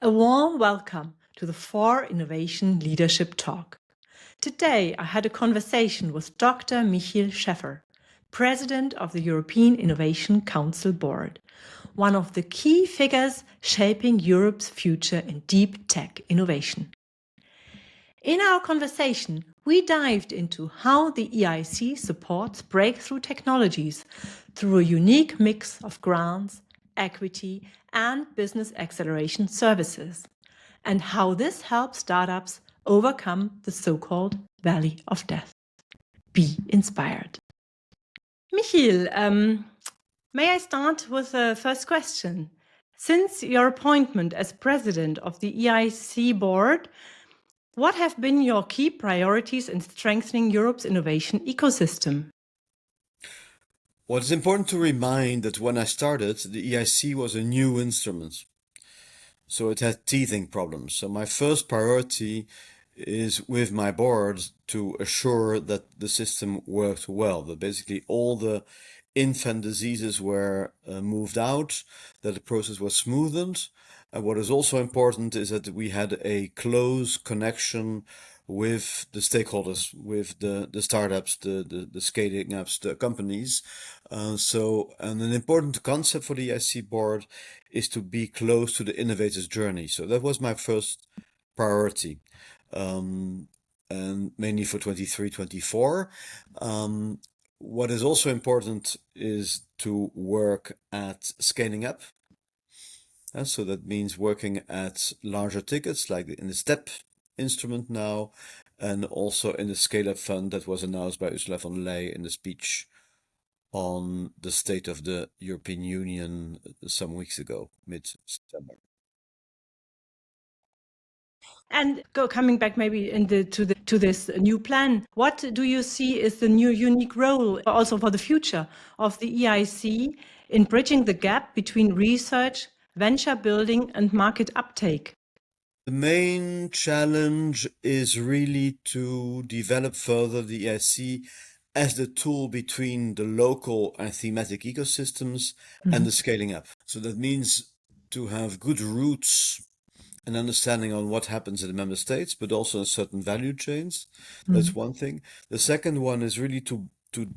A warm welcome to the 4Innovation Leadership Talk. Today, I had a conversation with Dr. Michiel Scheffer, President of the European Innovation Council Board, one of the key figures shaping Europe's future in deep tech innovation. In our conversation, we dived into how the EIC supports breakthrough technologies through a unique mix of grants, equity, and business acceleration services, and how this helps startups overcome the so-called valley of death. Be inspired. Michiel, may I start with the first question? Since your appointment as president of the EIC board, what have been your key priorities in strengthening Europe's innovation ecosystem? Well, it's important to remind that when I started, the EIC was a new instrument. So it had teething problems. So my first priority is with my board to assure that the system worked well, that basically all the infant diseases were moved out, that the process was smoothened. And what is also important is that we had a close connection with the stakeholders, with the startups, the scaling ups, the companies. And an important concept for the EIC board is to be close to the innovator's journey. So that was my first priority, and mainly for 23, 24. What is also important is to work at scaling up. So that means working at larger tickets, like in the STEP instrument now, and also in the Scale-Up Fund that was announced by Ursula von der Leyen in the speech on the state of the European Union some weeks ago, mid-September. And coming back maybe to this new plan, what do you see is the new unique role also for the future of the EIC in bridging the gap between research, venture building, and market uptake? The main challenge is really to develop further the EIC as the tool between the local and thematic ecosystems and the scaling up. So that means to have good roots and understanding on what happens in the member states, but also in certain value chains. That's one thing. The second one is really to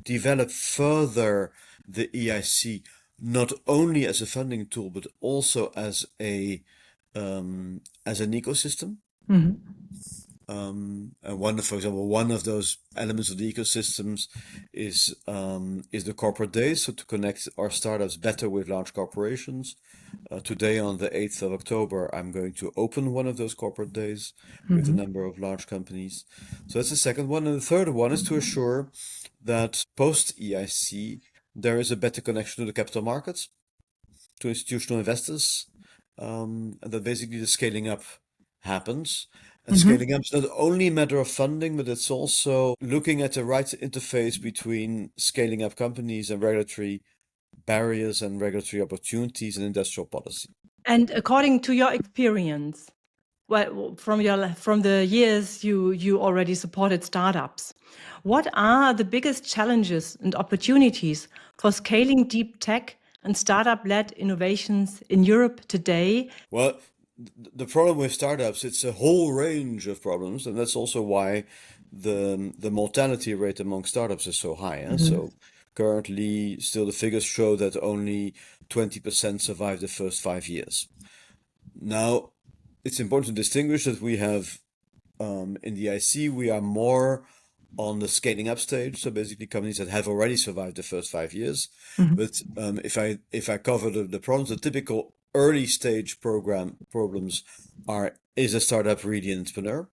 develop further the EIC, not only as a funding tool, but also as an ecosystem. And for example, one of those elements of the ecosystems is the corporate days, so to connect our startups better with large corporations. Today, on the 8th of October, I'm going to open one of those corporate days with a number of large companies. So that's the second one. And the third one is to assure that post EIC, there is a better connection to the capital markets, to institutional investors, and that basically the scaling up happens. And scaling up is not only a matter of funding, but it's also looking at the right interface between scaling up companies and regulatory barriers and regulatory opportunities and industrial policy. And according to your experience, well, from the years you already supported startups, what are the biggest challenges and opportunities for scaling deep tech and startup-led innovations in Europe today? Well, the problem with startups, it's a whole range of problems, and that's also why the mortality rate among startups is so high. So currently, still the figures show that only 20% survive the first 5 years. Now, it's important to distinguish that we have, in the IC, we are more on the scaling up stage. So basically companies that have already survived the first 5 years. But if I cover the problems, the typical early stage problems is a startup really an entrepreneur?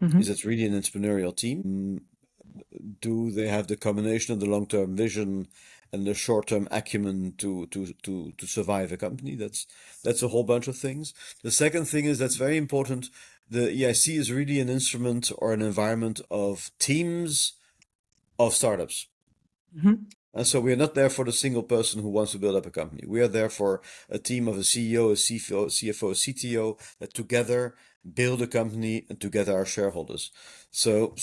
Is it really an entrepreneurial team? Do they have the combination of the long-term vision and the short-term acumen to survive a company? That's a whole bunch of things. The second thing is that's very important. The EIC is really an instrument or an environment of teams of startups. And so we are not there for the single person who wants to build up a company. We are there for a team of a CEO, a CFO, a CTO that together build a company and together are shareholders. So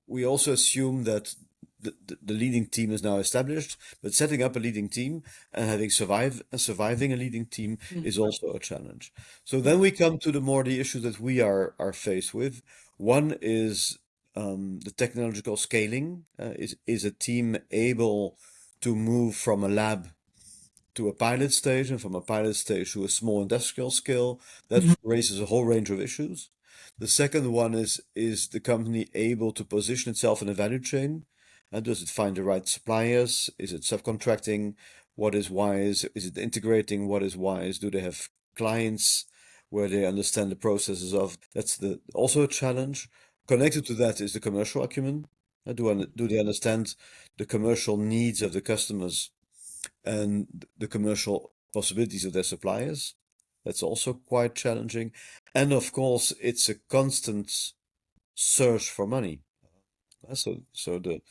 we also assume that the leading team is now established, but setting up a leading team and surviving a leading team is also a challenge. So then we come to the issues that we are faced with. One is the technological scaling. Is a team able to move from a lab to a pilot stage and from a pilot stage to a small industrial scale? That raises a whole range of issues. The second one is the company able to position itself in a value chain? Does it find the right suppliers? Is it subcontracting? What is wise? Is it integrating? What is wise? Do they have clients where they understand the processes of? That's also a challenge. Connected to that is the commercial acumen. Do they understand the commercial needs of the customers and the commercial possibilities of their suppliers? That's also quite challenging. And of course, it's a constant search for money. So the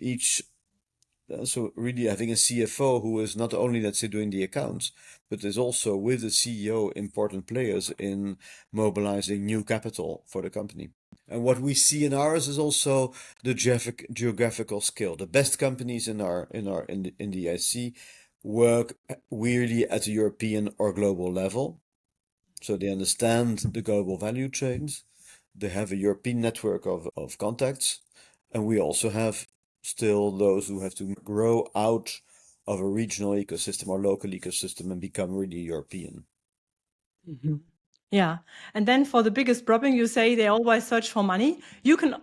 each so really having a CFO who is not only, let's say, doing the accounts, but is also with the CEO important players in mobilizing new capital for the company. And what we see in ours is also the geographical scale. The best companies in the IC work really at a European or global level. So they understand the global value chains. They have a European network of contacts. And we also have still those who have to grow out of a regional ecosystem or local ecosystem and become really European. Yeah. And then for the biggest problem, you say they always search for money. You can,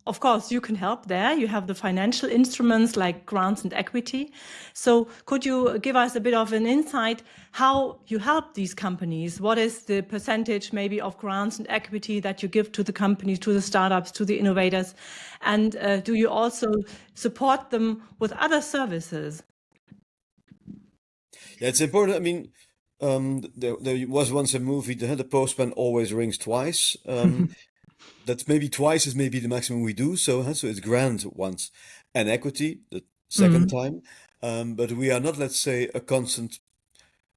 of course, you can help there. You have the financial instruments like grants and equity. So could you give us a bit of an insight how you help these companies? What is the percentage maybe of grants and equity that you give to the companies, to the startups, to the innovators? And do you also support them with other services? Yeah, it's important. I mean, there was once a movie, The Postman Always Rings Twice. That's maybe twice is maybe the maximum we do. So it's grant once and equity the second time. But we are not, let's say, a constant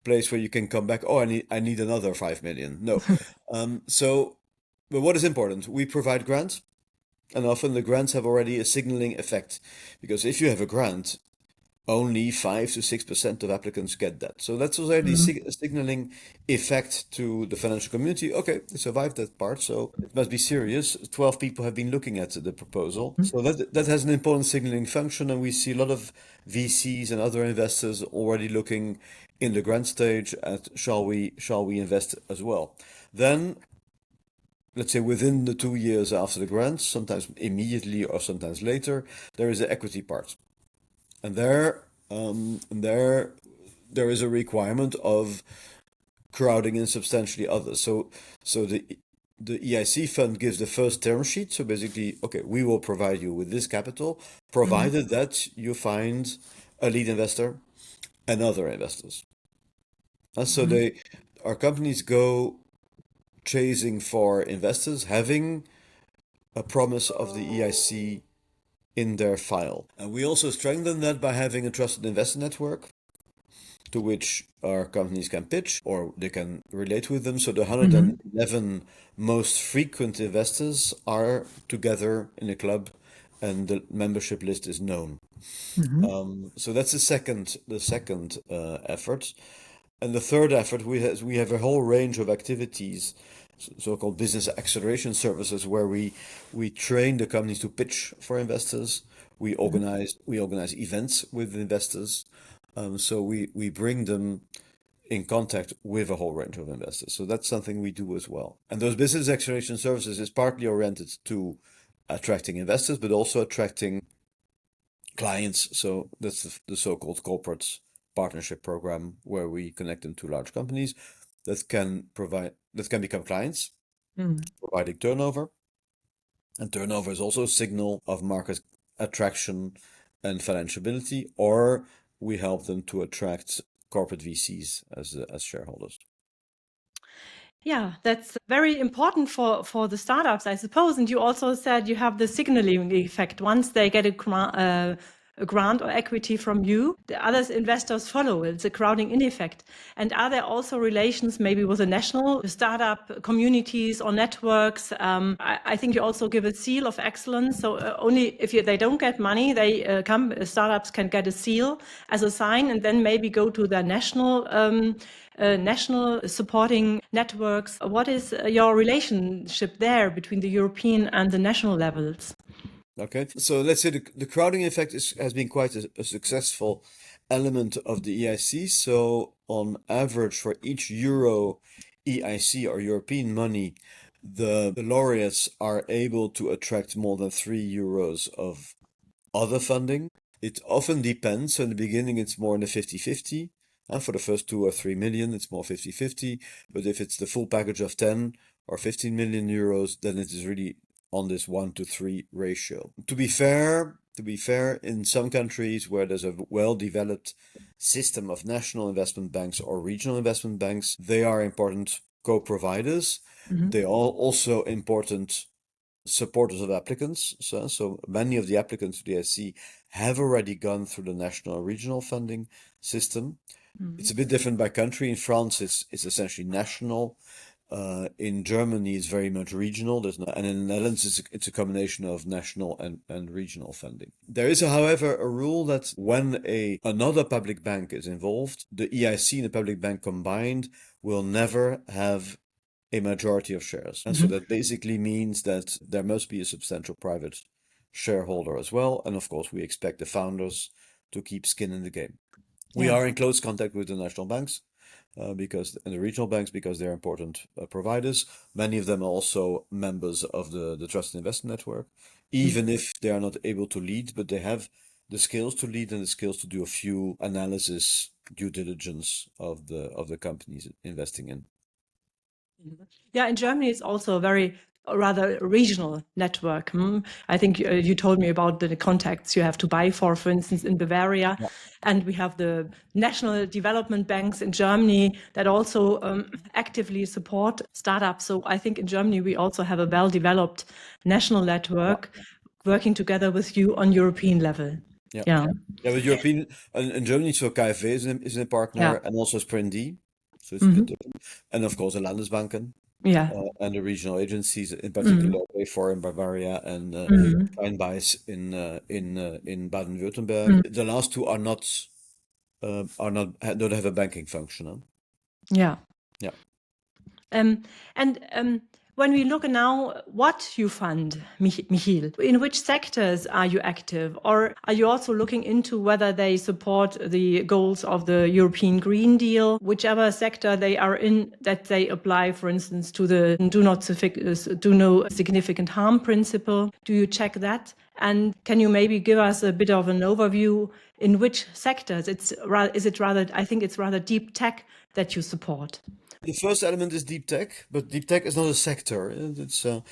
place where you can come back. Oh, I need another 5 million. No. But what is important? We provide grants, and often the grants have already a signaling effect, because if you have a grant, only 5 to 6% of applicants get that. So that's already a signaling effect to the financial community. Okay, they survived that part, so it must be serious. 12 people have been looking at the proposal. So that has an important signaling function, and we see a lot of VCs and other investors already looking in the grant stage at shall we invest as well. Then let's say within the 2 years after the grant, sometimes immediately or sometimes later, there is the equity part. And there is a requirement of crowding in substantially others. So the EIC fund gives the first term sheet. So basically, okay, we will provide you with this capital, provided that you find a lead investor and other investors. And so our companies go chasing for investors, having a promise of the EIC in their file. And we also strengthen that by having a trusted investor network to which our companies can pitch or they can relate with them. So the 111 most frequent investors are together in a club and the membership list is known. So that's the second effort. And the third effort, we have a whole range of activities, so-called business acceleration services, where we train the companies to pitch for investors. We organize events with investors. So we bring them in contact with a whole range of investors. So that's something we do as well. And those business acceleration services is partly oriented to attracting investors, but also attracting clients. So that's the so-called corporate partnership program, where we connect them to large companies that can become clients, providing turnover. And turnover is also a signal of market attraction and financiability, or we help them to attract corporate VCs as shareholders. Yeah, that's very important for the startups, I suppose. And you also said you have the signaling effect. Once they get a a grant or equity from you, the other investors follow. It's a crowding in effect. And are there also relations maybe with the national startup communities or networks? I think you also give a seal of excellence. So only if they don't get money, startups can get a seal as a sign, and then maybe go to their national supporting networks. What is your relationship there between the European and the national levels? Okay, so let's say the crowding effect has been quite a successful element of the EIC. So on average, for each euro EIC or European money, the laureates are able to attract more than 3 euros of other funding. It often depends. So in the beginning, it's more in the 50-50. And for the first 2 or 3 million, it's more 50-50. But if it's the full package of 10 or 15 million euros, then it is really on this 1-to-3 ratio. To be fair, in some countries where there's a well-developed system of national investment banks or regional investment banks, they are important co-providers. They are also important supporters of applicants. So many of the applicants to the SC have already gone through the national regional funding system. It's a bit different by country. In France, it's essentially national. In Germany, it's very much regional. And in the Netherlands, it's a combination of national and regional funding. There is, however, a rule that when another public bank is involved, the EIC and the public bank combined will never have a majority of shares. And so that basically means that there must be a substantial private shareholder as well. And of course, we expect the founders to keep skin in the game. We are in close contact with the national banks and the regional banks because they're important providers. Many of them are also members of the Trust and Investment Network, even if they are not able to lead, but they have the skills to lead and the skills to do a few analysis, due diligence of the companies investing in. Yeah, in Germany, it's also a very rather regional network. I think you told me about the contacts you have to buy for instance, in Bavaria. Yeah. And we have the national development banks in Germany that also actively support startups. So I think in Germany, we also have a well-developed national network working together with you on European level. Yeah, with European in Germany, so KfW is a partner, and also Sprint D. So it's a bit different. And of course, the Landesbanken. And the regional agencies, in particular, Pay4 in Bavaria and Kleinbeis in Baden-Württemberg. The last two don't have a banking function. Huh? Yeah. Yeah. And when we look now what you fund, Michiel, in which sectors are you active? Or are you also looking into whether they support the goals of the European Green Deal, whichever sector they are in, that they apply, for instance, to the do no significant harm principle? Do you check that? And can you maybe give us a bit of an overview in which sectors? I think it's rather deep tech that you support. The first element is deep tech, but deep tech is not a sector. It's an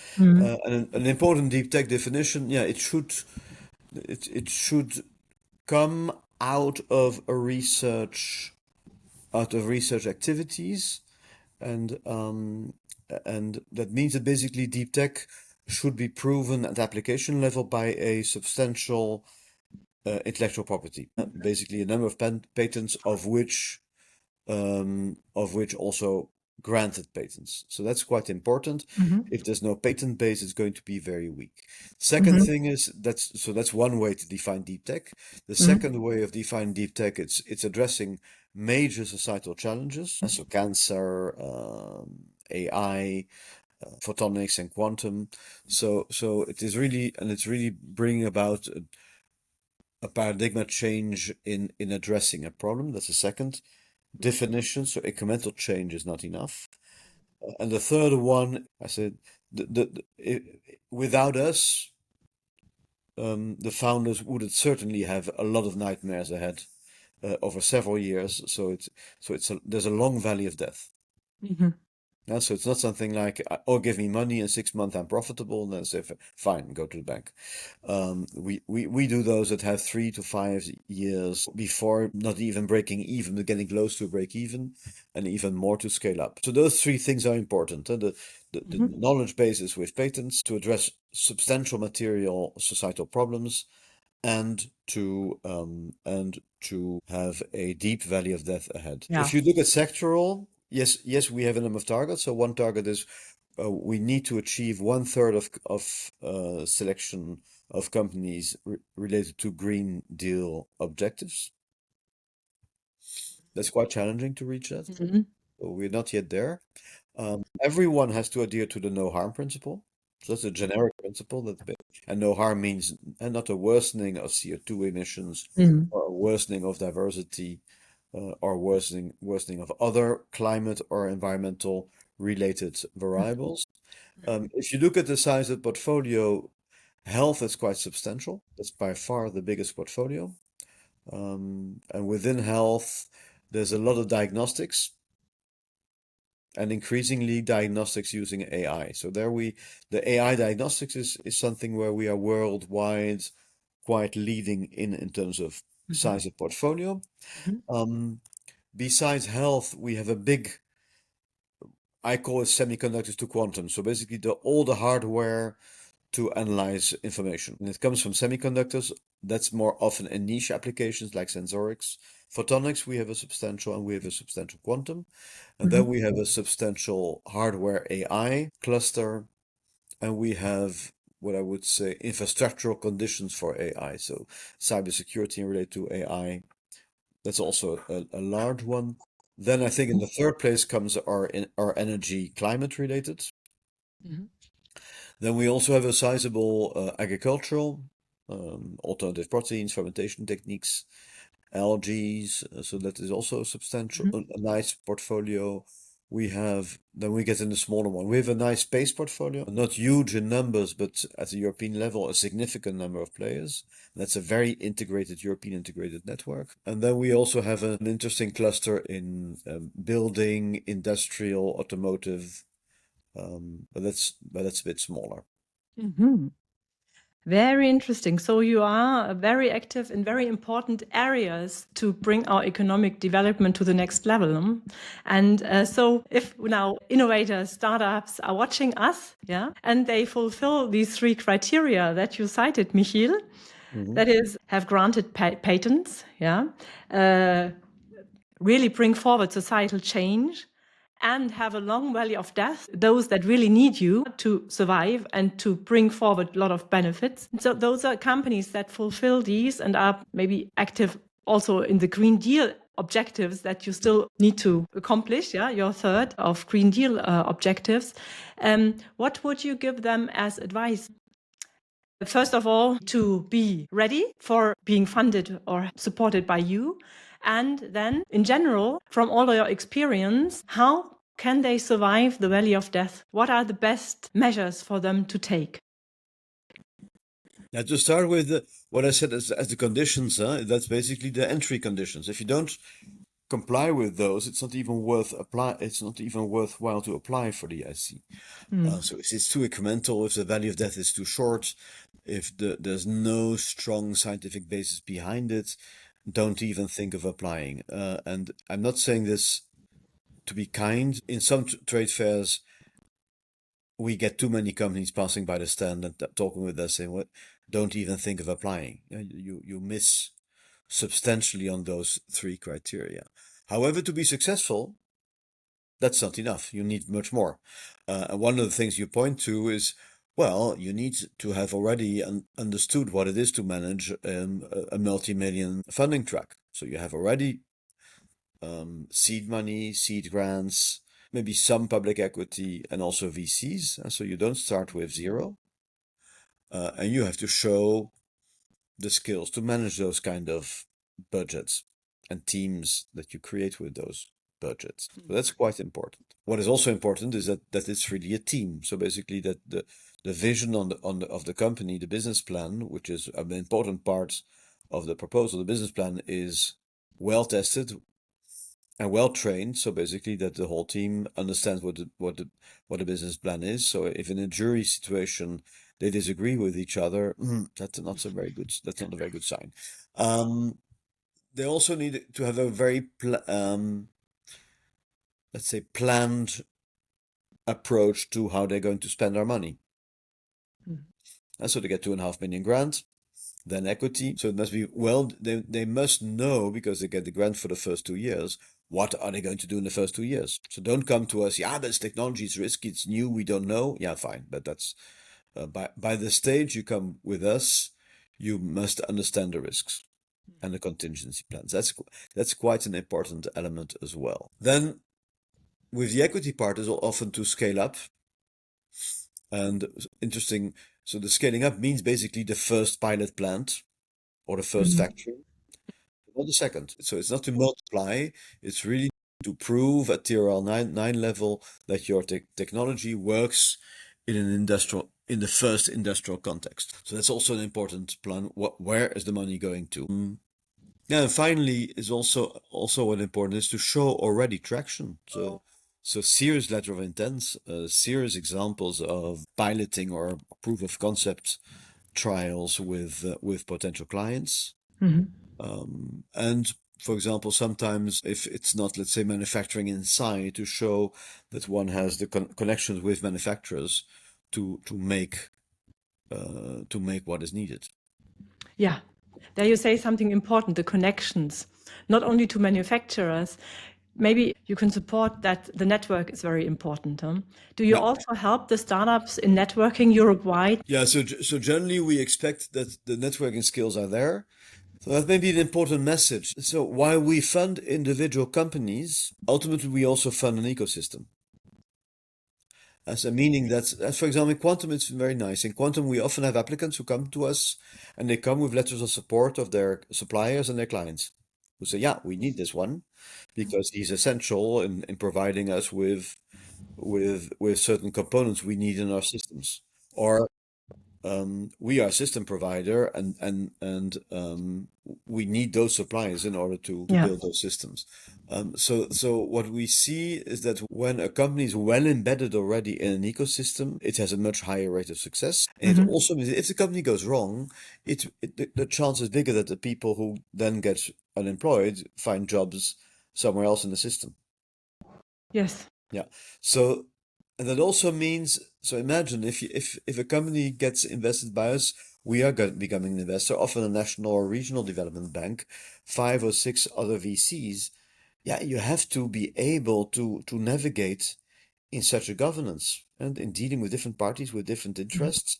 important deep tech definition. Yeah, it should come out of research activities, and that means that basically deep tech should be proven at application level by a substantial intellectual property. Basically, a number of patents of which also granted patents. So that's quite important. If there's no patent base, it's going to be very weak. Second thing is that's one way to define deep tech. The second way of defining deep tech, it's addressing major societal challenges, so cancer, AI, photonics, and quantum. So it's really bringing about a paradigm change in addressing a problem. That's the second definition. So incremental change is not enough. And the third one, I said, without us, the founders would certainly have a lot of nightmares ahead over several years. So there's a long valley of death. So it's not something like, oh, give me money in 6 months, I'm profitable, and then say, fine, go to the bank. We do those that have 3 to 5 years before not even breaking even, but getting close to break even, and even more to scale up. So those 3 things are important. The knowledge bases with patents to address substantial material societal problems, and to have a deep valley of death ahead. Yeah. If you look at sectoral, yes, we have a number of targets. So one target is we need to achieve 1/3 of selection of companies related to Green Deal objectives. That's quite challenging to reach that. Mhm. We're not yet there. Everyone has to adhere to the no harm principle. So that's a generic principle and no harm means not a worsening of CO2 emissions Mhm. or a worsening of diversity or worsening of other climate or environmental related variables. If you look at the size of the portfolio, health is quite substantial. That's by far the biggest portfolio. And within health, there's a lot of diagnostics and increasingly diagnostics using AI. So the AI diagnostics is something where we are worldwide quite leading in terms of Mhm. size of portfolio. Mhm. Um, Besides health, we have a big, I call it semiconductors to quantum. So basically all the hardware to analyze information. And it comes from semiconductors. That's more often in niche applications like sensorics. Photonics, we have a substantial quantum. And then Mhm. we have a substantial hardware AI cluster. And we have what I would say infrastructural conditions for AI. So cybersecurity related to AI. That's also a large one. Then I think in the third place comes our energy climate related. Mhm. Then we also have a sizable agricultural, alternative proteins, fermentation techniques, algae. So that is also a substantial, Mhm. a nice portfolio. Then we get in the smaller one. We have a nice space portfolio, not huge in numbers, but at the European level, a significant number of players. That's a very integrated European integrated network. And then we also have an interesting cluster in building, industrial, automotive, but that's a bit smaller. Mhm. Very interesting. So you are very active in very important areas to bring our economic development to the next level. And so if now innovators, startups are watching us, yeah, and they fulfill these three criteria that you cited, Michiel, that is, have granted patents, yeah, uh, really bring forward societal change and have a long valley of death, those that really need you to survive and to bring forward a lot of benefits. So those are companies that fulfill these and are maybe active also in the Green Deal objectives that you still need to accomplish, yeah, your third of Green Deal objectives. What would you give them as advice? First of all, to be ready for being funded or supported by you. And then, in general, from all of your experience, how can they survive the valley of death? What are the best measures for them to take? Now, to start with, what I said as the conditions, that's basically the entry conditions. If you don't comply with those, it's not even worthwhile to apply for the IC. So if it's too incremental, if the value of death is too short, if there's no strong scientific basis behind it, don't even think of applying. And I'm not saying this to be kind. In some trade fairs, we get too many companies passing by the stand and talking with us saying, "What? Don't even think of applying." You miss substantially on those three criteria. However, to be successful, that's not enough. You need much more. And one of the things you point to is, well, you need to have already understood what it is to manage a multi-million funding track. So you have already seed money, seed grants, maybe some public equity, and also VCs. And so you don't start with zero. And you have to show the skills to manage those kind of budgets and teams that you create with those budgets. So that's quite important. What is also important is that it's really a team. So basically that the vision of the company, the business plan, which is an important part of the proposal, the business plan is well tested and well trained. So basically that the whole team understands what the business plan is. So if in a jury situation they disagree with each other, that's not a very good sign. They also need to have a very let's say planned approach to how they're going to spend our money. Mm. And so they get 2.5 million grant. then equity. So it must be, well, they must know, because they get the grant for the first 2 years, what are they going to do in the first 2 years? So don't come to us, yeah, this technology is risky, it's new, we don't know. Yeah, fine. But that's by the stage you come with us, you must understand the risks and the contingency plans. That's quite an important element as well. Then with the equity part is often to scale up. And interesting, so the scaling up means basically the first pilot plant or the first Mhm. factory, not the second. So it's not to multiply, it's really to prove at TRL 9 level that your technology works in the first industrial context. So that's also an important plan. Where is the money going to? Yeah, and finally is also what important is to show already traction. So serious letter of intent, serious examples of piloting or proof of concept trials with potential clients. Mhm. And for example, sometimes if it's not, let's say, manufacturing inside, to show that one has the connections with manufacturers to make what is needed. Yeah, there you say something important, the connections, not only to manufacturers. Maybe you can support that the network is very important. Huh? Do you Yeah. also help the startups in networking Europe-wide? Yeah, so generally we expect that the networking skills are there. So that may be an important message. So while we fund individual companies, ultimately we also fund an ecosystem. As a meaning that, for example, in quantum, it's very nice. In quantum, we often have applicants who come to us and they come with letters of support of their suppliers and their clients who say, yeah, we need this one because he's essential in providing us with certain components we need in our systems. Or we are a system provider and we need those suppliers in order to Yeah. build those systems. So what we see is that when a company is well embedded already in an ecosystem, it has a much higher rate of success. And it Mhm. also means if the company goes wrong, the chance is bigger that the people who then get unemployed find jobs somewhere else in the system. Yes. Yeah. So, and that also means, so imagine if a company gets invested by us, we are becoming an investor, often a national or regional development bank, 5 or 6 other VCs. Yeah, you have to be able to navigate in such a governance and in dealing with different parties with different Mhm. interests.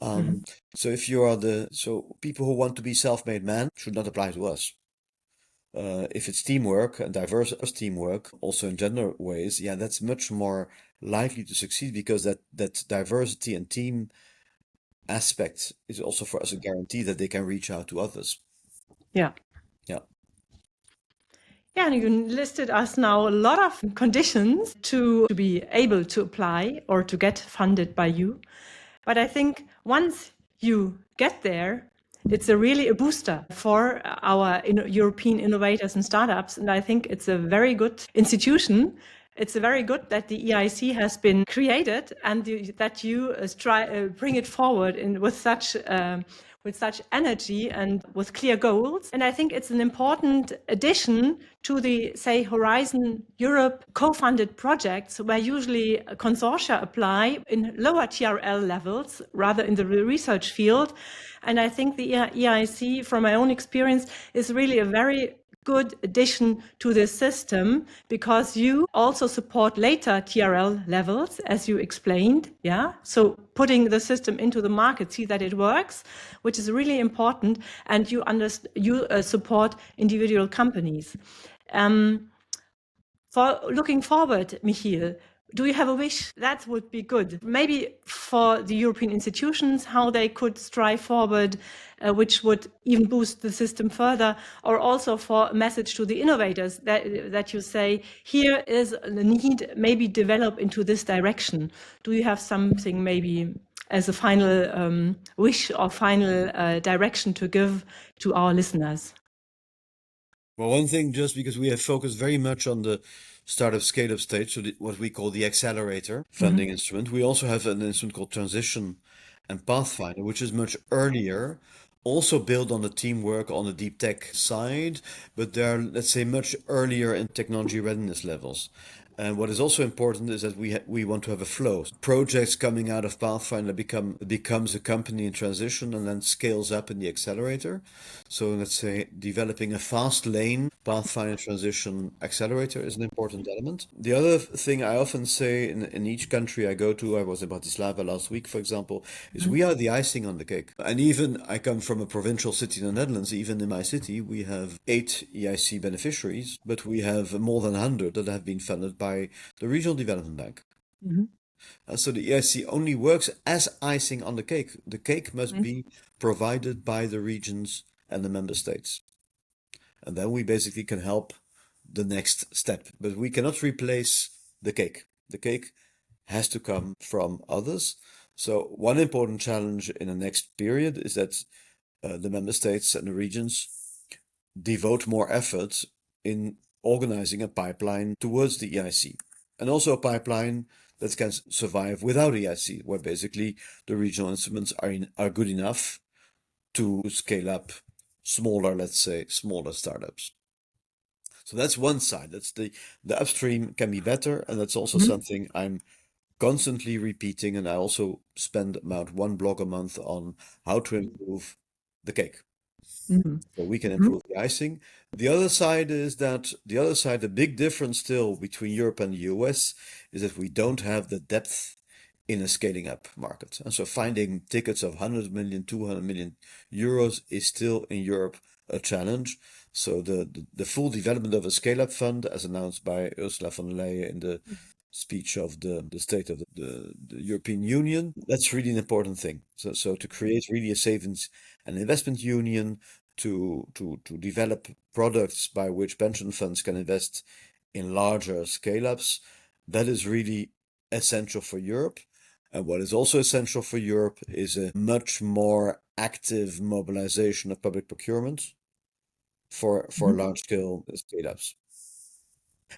Mhm. So if you are so people who want to be self-made man should not apply to us. If it's teamwork and diverse teamwork, also in gender ways, yeah, that's much more likely to succeed because that diversity and team aspect is also for us a guarantee that they can reach out to others. Yeah. Yeah. Yeah, and you listed us now a lot of conditions to be able to apply or to get funded by you. But I think once you get there, it's really a booster for our European innovators and startups. And I think it's a very good institution. It's very good that the EIC has been created and that you bring it forward with such energy and with clear goals. And I think it's an important addition to the, say, Horizon Europe co-funded projects where usually consortia apply in lower TRL levels rather in the research field. And I think the EIC, from my own experience, is really a very good addition to this system because you also support later TRL levels, as you explained. Yeah. So putting the system into the market, see that it works, which is really important. And you support individual companies. For looking forward, Michiel, do you have a wish that would be good? Maybe for the European institutions, how they could strive forward, which would even boost the system further, or also for a message to the innovators that you say, here is the need, maybe develop into this direction. Do you have something maybe as a final wish or final direction to give to our listeners? Well, one thing, just because we have focused very much on the startup scale-up stage, so what we call the accelerator funding instrument, we also have an instrument called Transition and Pathfinder, which is much earlier, also built on the teamwork on the deep tech side, but they're, let's say, much earlier in technology readiness levels. And what is also important is that we want to have a flow. Projects coming out of Pathfinder becomes a company in transition and then scales up in the accelerator. So let's say developing a fast lane Pathfinder transition accelerator is an important element. The other thing I often say in each country I go to, I was in Bratislava last week, for example, is we are the icing on the cake. And even I come from a provincial city in the Netherlands, even in my city, we have 8 EIC beneficiaries, but we have more than 100 that have been funded by the Regional Development Bank. So the EIC only works as icing on the cake. The cake must be provided by the regions and the member states. And then we basically can help the next step. But we cannot replace the cake. The cake has to come from others. So one important challenge in the next period is that the member states and the regions devote more effort in organizing a pipeline towards the EIC, and also a pipeline that can survive without EIC, where basically the regional instruments are good enough to scale up smaller, let's say, smaller startups. So that's one side. That's the upstream can be better, and that's also something I'm constantly repeating. And I also spend about one blog a month on how to improve the cake. So we can improve the icing. The other side is that the big difference still between Europe and the US is that we don't have the depth in a scaling up market. And so finding tickets of 100 million, 200 million euros is still in Europe a challenge. So the full development of a scale up fund, as announced by Ursula von der Leyen in the speech of the state of the European Union, that's really an important thing. So to create really a savings and investment union, to develop products by which pension funds can invest in larger scale-ups, that is really essential for Europe. And what is also essential for Europe is a much more active mobilization of public procurement for large-scale scale-ups.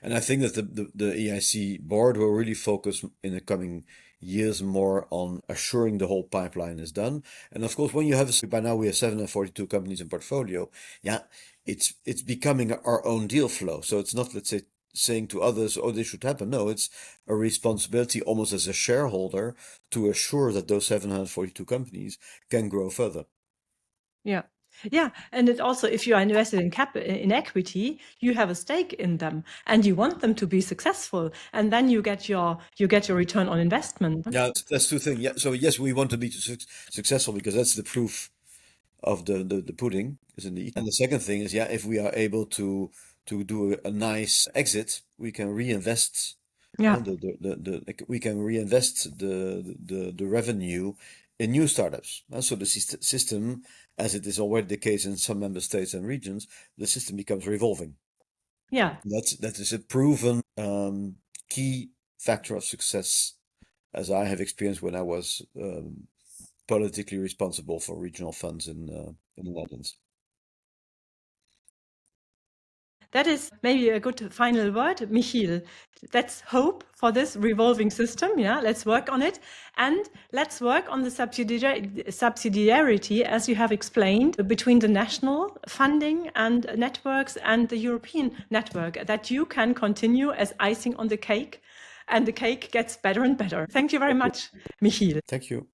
And I think that the EIC board will really focus in the coming years more on assuring the whole pipeline is done. And of course, when you have, by now we have 742 companies in portfolio, yeah, it's becoming our own deal flow. So it's not, let's say, saying to others, oh, this should happen. No, it's a responsibility almost as a shareholder to assure that those 742 companies can grow further. Yeah. Yeah, and it also, if you are invested in equity, you have a stake in them, and you want them to be successful, and then you get your return on investment. Yeah, that's two things. Yeah, so yes, we want to be successful because that's the proof of the pudding is in the eating. And the second thing is, yeah, if we are able to do a nice exit, we can reinvest. Yeah. We can reinvest the revenue in new startups. So the system, as it is already the case in some member states and regions, the system becomes revolving. Yeah. That is a proven key factor of success, as I have experienced when I was politically responsible for regional funds in the Netherlands. That is maybe a good final word, Michiel. Let's hope for this revolving system. Yeah, let's work on it, and let's work on the subsidiarity, as you have explained, between the national funding and networks and the European network. That you can continue as icing on the cake, and the cake gets better and better. Thank you very much, Michiel. Thank you.